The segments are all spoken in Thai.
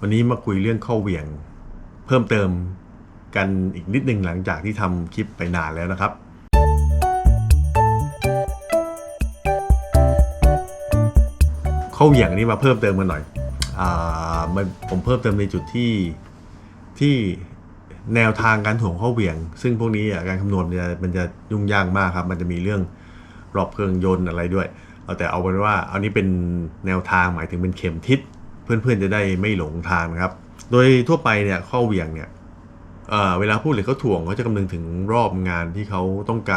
วันนี้มาคุยเรื่องข้อเหวี่ยงเพิ่มเติมกันอีกนิดนึงหลังจากที่ทำคลิปไปนานแล้วนะครับข้อเหวี่ยงนี้มาเพิ่มเติมกันหน่อยผมเพิ่มเติมในจุดที่แนวทางการถ่วงข้อเหวี่ยงซึ่งพวกนี้การคำนวณมันจะยุ่งยากมากครับมันจะมีเรื่องรอบเครื่องยนต์อะไรด้วยแต่เอาเป็นว่าอันนี้เป็นแนวทางหมายถึงเป็นเข็มทิศเพื่อนๆจะได้ไม่หลงทางนะครับโดยทั่วไปเนี่ยข้อเหวี่ยงเนี่ยเวลาพูดหรือเขาถ่วงเขาจะคำนึงถึงรอบงานที่เขาต้องก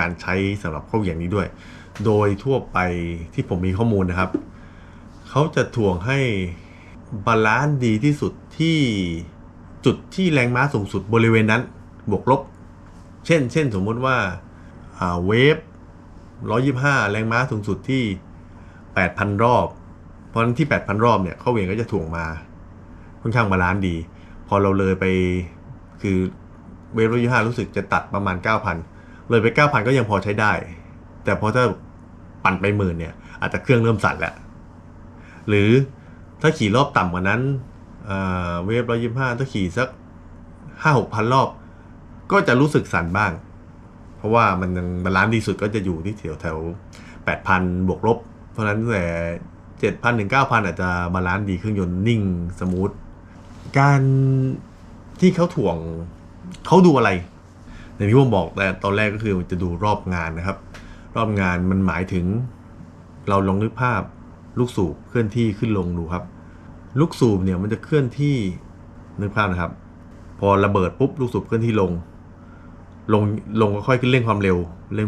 ารใช้สำหรับข้อเหวี่ยงนี้ด้วยโดยทั่วไปที่ผมมีข้อมูลนะครับเขาจะถ่วงให้บาลานซ์ดีที่สุดที่จุดที่แรงม้าสูงสุดบริเวณนั้นบวกลบเช่นสมมติว่าเวฟ125แรงม้าสูงสุดที่ 8,000 รอบเพราะฉะนั้นที่ 8,000 รอบเนี่ยข้อเหวี่ยงก็จะถ่วงมาค่อนข้างบาลานซ์ดีพอเราเลยไปคือเวฟ125รู้สึกจะตัดประมาณ 9,000 เลยไป 9,000 ก็ยังพอใช้ได้แต่พอถ้าปั่นไป10,000เนี่ยอาจจะเครื่องเริ่มสั่นแล้วหรือถ้าขี่รอบต่ำกว่านั้นเวฟ125ถ้าขี่สัก 5-6,000 รอบก็จะรู้สึกสั่นบ้างเพราะว่ามันยังบาลานซ์ดีสุดก็จะอยู่ที่แถว 8,000 บวกลบเพราะฉะนั้นแต่ 7,000 ถึง 9,000 อาจจะบาลานซ์ดีเครื่องยนต์นิ่งสมูทการที่เขาถ่วงเขาดูอะไรอย่างที่ผมบอกแต่ตอนแรกก็คือจะดูรอบงานนะครับรอบงานมันหมายถึงเราลองนึกภาพลูกสูบเคลื่อนที่ขึ้นลงดูครับลูกสูบเนี่ยมันจะเคลื่อนที่นึกภาพนะครับพอระเบิดปุ๊บลูกสูบเคลื่อนที่ลงก็ค่อยขึ้นเร่งความเร็วเ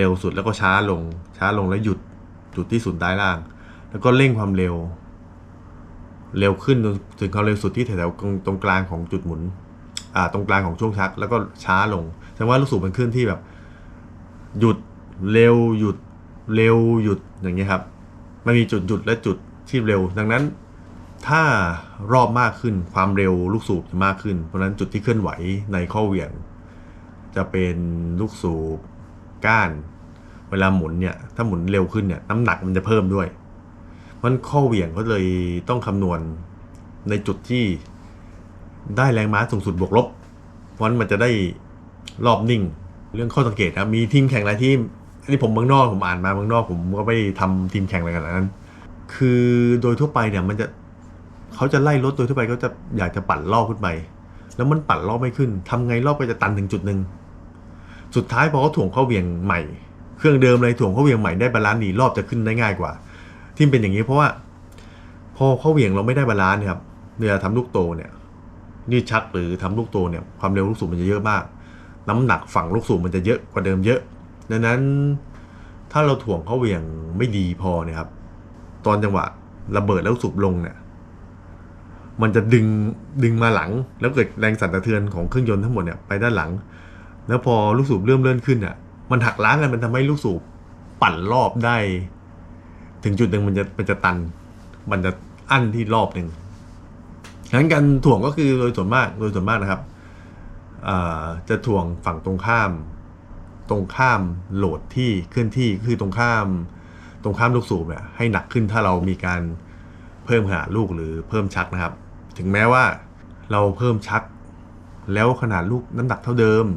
ร็วสุดแล้วก็ช้าลงแล้วหยุดจุดที่ศูนย์ใต้ล่างแล้วก็เร่งความเร็วขึ้นถึงความเร็วสุดที่แถวตรงกลางของจุดหมุนตรงกลางของช่วงชักแล้วก็ช้าลงแสดงว่าลูกสูบมันเคลื่อนที่แบบหยุดเร็วหยุดเร็วหยุดอย่างเงี้ยครับมันมีจุดหยุดและจุดที่เร็วดังนั้นถ้ารอบมากขึ้นความเร็วลูกสูบจะมากขึ้นเพราะฉะนั้นจุดที่เคลื่อนไหวในข้อเหวี่ยงจะเป็นลูกสูบก้านเวลาหมุนเนี่ยถ้าหมุนเร็วขึ้นเนี่ยน้ำหนักมันจะเพิ่มด้วยมันข้อเหวี่ยงก็เลยต้องคำนวณในจุดที่ได้แรงม้าสูงสุดบวกลบเพราะมันจะได้รอบนิ่งเรื่องข้อสังเกตนะมีทีมแข่งหลายทีมอันนี้ผมเมืองนอกผมอ่านมาเมืองนอกผมก็ไม่ทำทีมแข่งอะไรกันนั้นคือโดยทั่วไปเนี่ยเขาจะไล่รถโดยทั่วไปก็จะอยากจะปั่นรอบขึ้นไปแล้วมันปั่นรอบไม่ขึ้นทำไงรอบก็จะตันถึงจุดหนึ่งสุดท้ายพอเขาถ่วงข้อเหวี่ยงใหม่เครื่องเดิมเลยถ่วงข้อเหวี่ยงใหม่ได้บาลานซ์ดีรอบจะขึ้นได้ง่ายกว่าที่เป็นอย่างนี้เพราะว่าพอข้อเหวี่ยงเราไม่ได้บาลานซ์ครับเวลาทำลูกโตเนี่ยยืดชักหรือทำลูกโตเนี่ยความเร็วลูกสูบมันจะเยอะมากน้ำหนักฝั่งลูกสูบมันจะเยอะกว่าเดิมเยอะดังนั้นถ้าเราถ่วงข้อเหวี่ยงไม่ดีพอเนี่ยครับตอนจังหวะระเบิดแล้วสูบลงเนี่ยมันจะดึงมาหลังแล้วเกิดแรงสั่นสะเทือนของเครื่องยนต์ทั้งหมดเนี่ยไปด้านหลังแล้วพอลูกสูบเริ่มเลื่อนขึ้นอ่ะมันหักล้างกันมันทำให้ลูกสูบปั่นรอบได้ถึงจุดหนึ่งมันจะตันมันจะอั้นที่รอบหนึ่งฉะนั้นการถ่วงก็คือโดยส่วนมากนะครับจะถ่วงฝั่งตรงข้ามโหลดที่เคลื่อนที่คือตรงข้ามลูกสูบเนี่ยให้หนักขึ้นถ้าเรามีการเพิ่มขนาดลูกหรือเพิ่มชักนะครับถึงแม้ว่าเราเพิ่มชักแล้วขนาดลูกน้ำหนักเท่าเดิม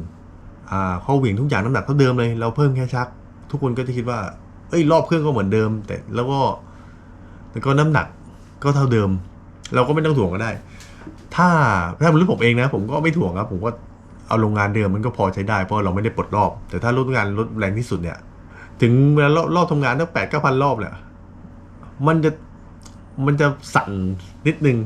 ข้อเหวี่ยงทุกอย่างน้ำหนักเท่าเดิมเลยเราเพิ่มแค่ชักทุกคนก็จะคิดว่ารอบเครื่องก็เหมือนเดิมแต่แล้วก็น้ำหนักก็เท่าเดิมเราก็ไม่ต้องถ่วงก็ได้ถ้าเป็นรุ่นผมเองนะผมก็ไม่ถ่วงครับผมก็เอาโรงงานเดิมมันก็พอใช้ได้เพราะเราไม่ได้ปลดรอบแต่ถ้าโรงงานลดแรงที่สุดเนี่ยถึงเวลารอบทำงานตั้ง8-9,000 รอบเนี่ยมันจะสั่นนิดนึง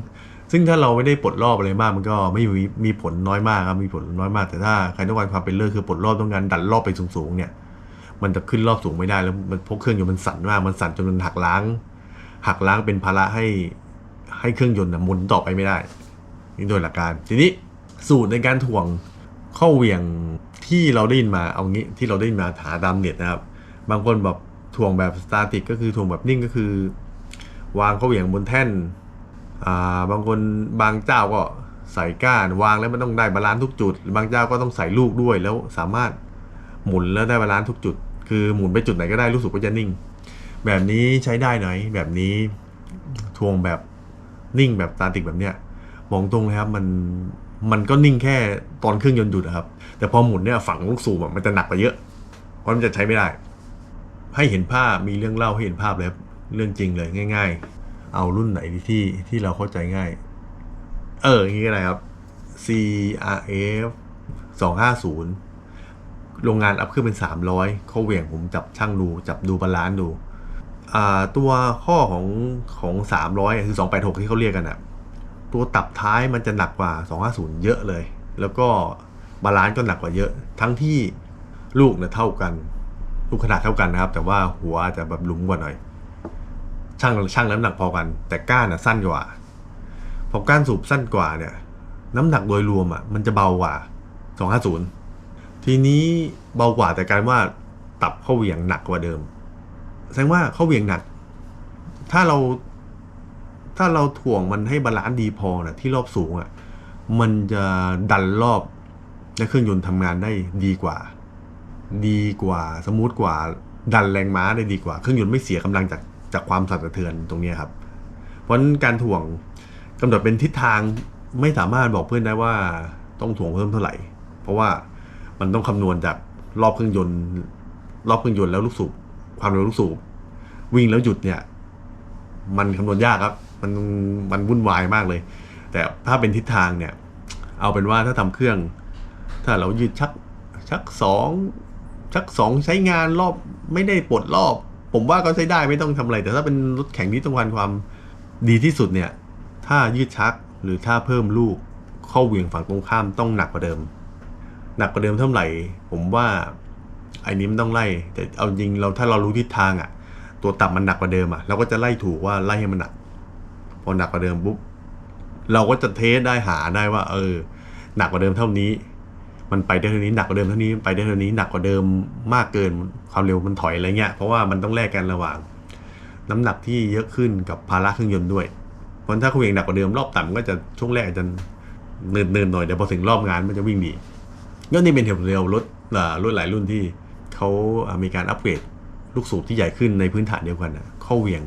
ซึ่งถ้าเราไม่ได้ปลดรอบอะไรมากมันก็ไม่มีผลน้อยมากครับมีผลน้อยมากแต่ถ้าใครต้องการความเป็นเลิศคือปลดรอบต้องการดันรอบไปสูงๆเนี่ยมันจะขึ้นรอบสูงไม่ได้แล้วมันพกเครื่องยนต์มันสั่นมากมันสั่นจนมันหักล้างเป็นภาระให้เครื่องยนต์หมุนต่อไปไม่ได้นี่โดยหลักการทีนี้สูตรในการถ่วงข้อเหวี่ยงที่เราได้ยินมาเอางี้ที่เราได้ยินมาหาตามเน็ตนะครับบางคนแบบถ่วงแบบสตาติกก็คือถ่วงแบบนิ่งก็คือวางข้อเหวี่ยงบนแท่นบางคนบางเจ้าก็ใส่ก้านวางแล้วมันต้องได้บาลานซ์ทุกจุดบางเจ้าก็ต้องใส่ลูกด้วยแล้วสามารถหมุนแล้วได้บาลานซ์ทุกจุดคือหมุนไปจุดไหนก็ได้ลูกสูบก็จะนิ่งแบบนี้ใช้ได้ไหมแบบนี้ถ่วงแบบ นิ่งแบบสตาติกแบบเนี้ยมองตรงเลยครับมันก็นิ่งแค่ตอนเครื่องยนต์หยุดนะครับแต่พอหมุนเนี่ยฝั่งลูกสูบมันจะหนักกว่าเยอะเพราะมันจะใช้ไม่ได้ให้เห็นภาพมีเรื่องเล่าให้เห็นภาพเลยเรื่องจริงเลยง่ายๆเอารุ่นไหนที่เราเข้าใจง่ายอย่างนี้ก็ได้ครับ CRF 250โรงงานอัพขึ้นเป็น300เขาเหวี่ยงผมจับช่างดูจับดูบาลานซ์ดูตัวข้อของ300คือ286ที่เขาเรียกกันอ่ะตัวตับท้ายมันจะหนักกว่า250เยอะเลยแล้วก็บาลานซ์ก็หนักกว่าเยอะทั้งที่ลูกเนี่ยเท่ากันลูกขนาดเท่ากันนะครับแต่ว่าหัวอาจจะแบบหลุมกว่าหน่อยช่างน้ำหนักพอกันแต่ก้านสั้นกว่าพอก้านสูบสั้นกว่าเนี่ยน้ำหนักโดยรวมมันจะเบากว่า250ทีนี้เบากว่าแต่กลายว่าตับเข้าเหวี่ยงหนักกว่าเดิมแสดงว่าเข้าเหวี่ยงหนักถ้าเราถ่วงมันให้บาลานซ์ดีพอนะที่รอบสูงมันจะดันรอบและเครื่องยนต์ทำงานได้ดีกว่าสมูทกว่าดันแรงม้าได้ดีกว่าเครื่องยนต์ไม่เสียกำลังจากความสั่นสะเทือนตรงนี้ครับเพราะการถ่วงกำหนดเป็นทิศทางไม่สามารถบอกเพื่อนได้ว่าต้องถ่วงเพิ่มเท่าไหร่เพราะว่ามันต้องคำนวณจากรอบเครื่องยนต์แล้วลูกสูบความเร็วลูกสูบวิ่งแล้วหยุดเนี่ยมันคำนวณยากครับมันวุ่นวายมากเลยแต่ถ้าเป็นทิศทางเนี่ยเอาเป็นว่าถ้าทำเครื่องถ้าเรายืดชักสองใช้งานรอบไม่ได้ปลดรอบผมว่าก็ใช้ได้ไม่ต้องทำอะไรแต่ถ้าเป็นรถแข่งที่ต้องการความดีที่สุดเนี่ยถ้ายืดชักหรือถ้าเพิ่มลูกเข้าเหวี่ยงฝั่งตรงข้ามต้องหนักกว่าเดิมเท่าไหร่ผมว่าไอ้นี้มันต้องไล่แต่เอาจริงถ้าเรารู้ทิศทางตัวตับมันหนักกว่าเดิมเราก็จะไล่ถูกว่าไล่ให้มันหนักพอหนักกว่าเดิมปุ๊บเราก็จะเทสได้หาได้ว่าหนักกว่าเดิมเท่านี้มันไปได้เท่านี้หนักกว่าเดิมเท่านี้ไปได้เท่านี้หนักกว่าเดิมมากเกินความเร็วมันถอยอะไรเงี้ยเพราะว่ามันต้องแลกกันระหว่างน้ำหนักที่เยอะขึ้นกับภาระเครื่องยนต์ด้วยเพราะถ้าเขาเหวี่ยงหนักกว่าเดิมรอบต่ำก็จะช่วงแรกอาจจะเนินหน่อยเดี๋ยวพอถึงรอบงานมันจะวิ่งดีก็นี่เป็นเหตุผลเดียวรถหลายรุ่นที่เขามีการอัปเกรดลูกสูบที่ใหญ่ขึ้นในพื้นฐานเดียวกันเข้าเหวี่ยง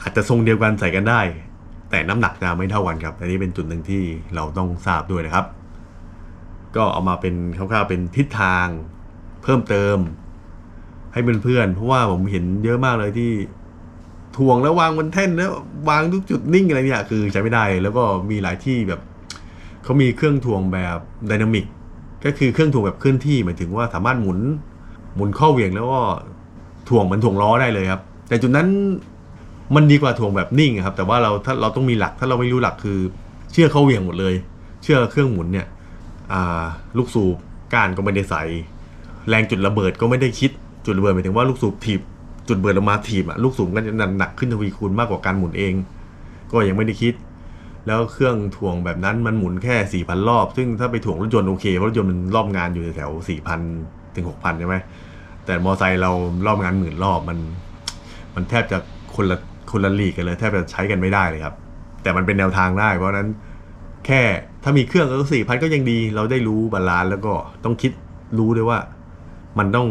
อาจจะทรงเดียวกันใส่กันได้แต่น้ำหนักจะไม่เท่ากันครับอันนี้เป็นจุดหนึ่งที่เราต้องทราบด้วยนะครับก็เอามาเป็นคร่าวๆเป็นทิศทางเพิ่มเติมให้เพื่อนๆเพราะว่าผมเห็นเยอะมากเลยที่ถ่วงแล้ววางบนแท่นแล้ววางทุกจุดนิ่งอะไรเนี่ยคือใช้ไม่ได้แล้วก็มีหลายที่แบบเขามีเครื่องถ่วงแบบไดนามิกก็คือเครื่องถ่วงแบบเคลื่อนที่หมายถึงว่าสามารถหมุนเข้าเหวี่ยงแล้วก็ถ่วงเหมือนถ่วงล้อได้เลยครับแต่จุดนั้นมันดีกว่าถ่วงแบบนิ่งครับแต่ว่าถ้าเราต้องมีหลักถ้าเราไม่รู้หลักคือเชื่อเข้าเหวี่ยงหมดเลยเชื่อเครื่องหมุนเนี่ยลูกสูบก้านก็ไม่ได้ใส่แรงจุดระเบิดก็ไม่ได้คิดจุดระเบิดหมายถึงว่าลูกสูบถีบจุดระเบิดลงมาถีบลูกสูบก็จะหนักขึ้นทวีคูณมากกว่าการหมุนเองก็ยังไม่ได้คิดแล้วเครื่องถ่วงแบบนั้นมันหมุนแค่ 4,000 รอบซึ่งถ้าไปถ่วงรถยนต์โอเคเพราะรถยนต์มันรอบงานอยู่แถว 4,000 ถึง 6,000 ใช่ไหมแต่มอไซค์เรารอบงาน10,000 รอบมันแทบจะคนละลีกกันเลยแทบจะใช้กันไม่ได้เลยครับแต่มันเป็นแนวทางได้เพราะนั้นแค่ถ้ามีเครื่อง4,000 ก็ยังดีเราได้รู้บาลานซ์แล้วก็ต้องคิดรู้ด้วยว่ามันต้อง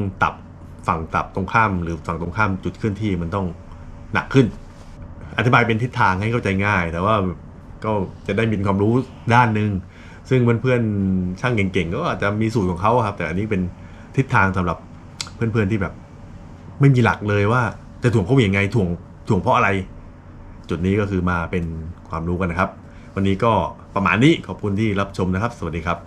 ฝั่งตับตรงข้ามหรือฝั่งตรงข้ามจุดเคลื่อนที่มันต้องหนักขึ้นอธิบายเป็นทิศทางให้เข้าใจง่ายแต่ว่าก็จะได้มีความรู้ด้านนึงซึ่งเพื่อนๆช่างเก่งๆก็อาจจะมีสูตรของเขาครับแต่อันนี้เป็นทิศทางสำหรับเพื่อนๆที่แบบไม่มีหลักเลยว่าจะถ่วงเขาอย่างไงถ่วงเพราะอะไรจุดนี้ก็คือมาเป็นความรู้กันนะครับวันนี้ก็ประมาณนี้ขอบคุณที่รับชมนะครับสวัสดีครับ